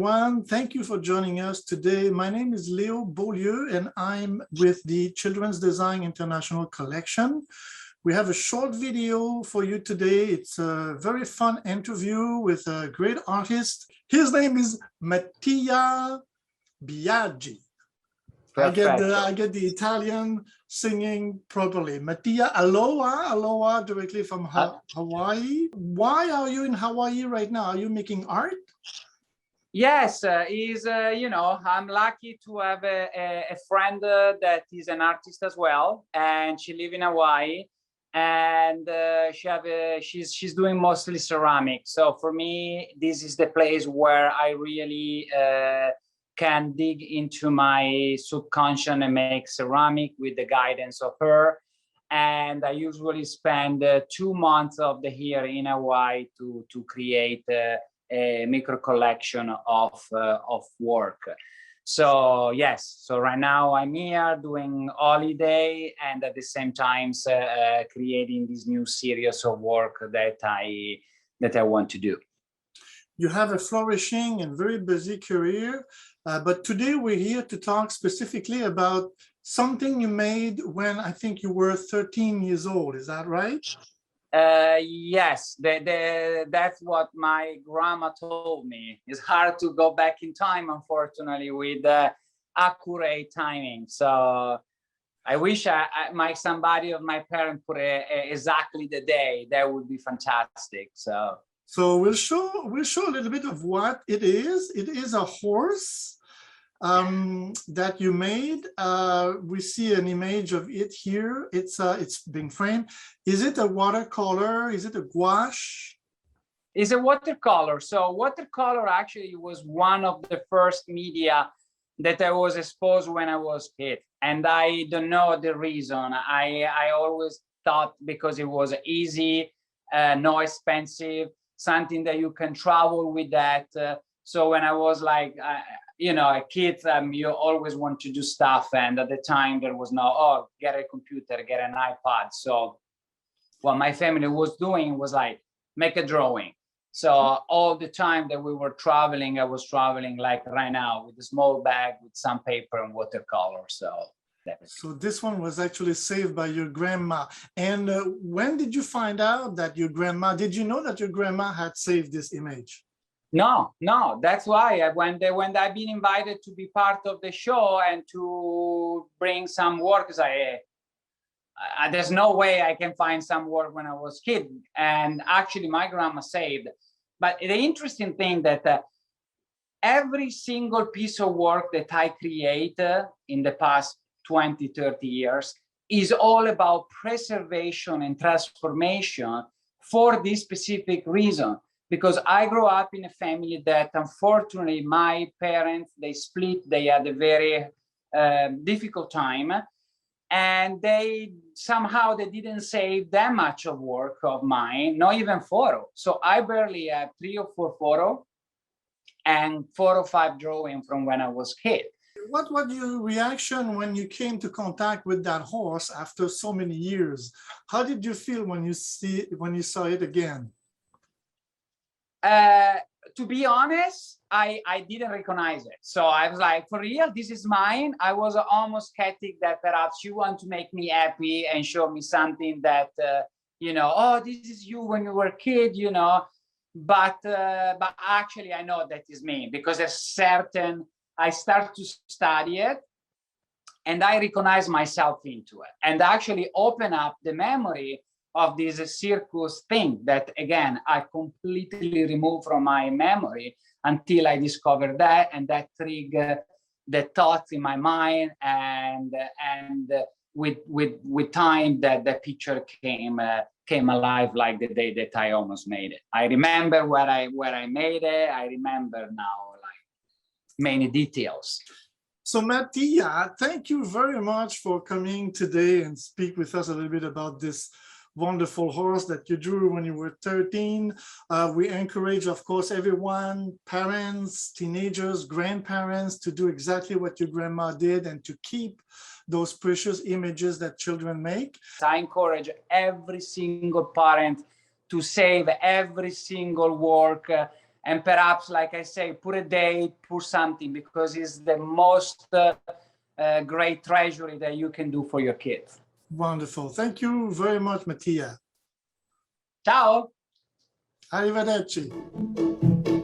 everyone. Thank you for joining us today. My name is Leo Beaulieu, and I'm with the Children's Design International Collection. We have a short video for you today. It's a very fun interview with a great artist. His name is Mattia Biagi. I get the Italian singing properly. Mattia, aloha, aloha, directly from Hawaii. Why are you in Hawaii right now? Are you making art? Yes, I'm lucky to have a friend that is an artist as well, and she lives in Hawaii, and she's doing mostly ceramic. So for me, this is the place where I really can dig into my subconscious and make ceramic with the guidance of her. And I usually spend 2 months of the year in Hawaii to create a micro collection of work. So yes, so right now I'm here doing holiday and at the same time creating this new series of work that I want to do. You have a flourishing and very busy career, but today we're here to talk specifically about something you made when I think you were 13 years old. Is that right? Yes, that's what my grandma told me. It's hard to go back in time, unfortunately, with accurate timing. So I wish somebody of my parents put exactly the day. That would be fantastic. So we'll show a little bit of what it is. It is a horse that you made. We see an image of it here. It's being framed. Is it a watercolor? Is it a gouache? It's a watercolor. So watercolor actually was one of the first media that I was exposed when I was a kid. And I don't know the reason. I always thought because it was easy, no expensive, something that you can travel with that. So when I was like, a kid, you always want to do stuff. And at the time there was no, get a computer, get an iPad. So what my family was doing was like, make a drawing. So all the time that we were traveling, I was traveling like right now with a small bag with some paper and watercolor. So this one was actually saved by your grandma. And when did you find out that did you know that your grandma had saved this image? No, that's why when I've been invited to be part of the show and to bring some work, there's no way I can find some work when I was a kid. And actually my grandma saved. But the interesting thing that every single piece of work that I create in the past 20, 30 years is all about preservation and transformation for this specific reason. Because I grew up in a family that unfortunately my parents, they split, they had a very difficult time. And they didn't save that much of work of mine, not even photo. So I barely have 3 or 4 photos and 4 or 5 drawings from when I was a kid. What was your reaction when you came to contact with that horse after so many years? How did you feel when you saw it again? To be honest, I didn't recognize it. So I was like, for real, this is mine. I was almost skeptic that perhaps you want to make me happy and show me something that, this is you when you were a kid, But actually, I know that is me because I start to study it and I recognize myself into it and actually open up the memory of this circus thing that, again, I completely removed from my memory until I discovered that, and that triggered the thoughts in my mind, and with time that the picture came alive like the day that I almost made it. I remember where I made it. I remember now like many details. So Mattia, thank you very much for coming today and speak with us a little bit about this wonderful horse that you drew when you were 13. We encourage, of course, everyone, parents, teenagers, grandparents, to do exactly what your grandma did and to keep those precious images that children make. I encourage every single parent to save every single work and perhaps, like I say, put a date, put something, because it's the most great treasury that you can do for your kids. Wonderful. Thank you very much, Mattia. Ciao. Arrivederci.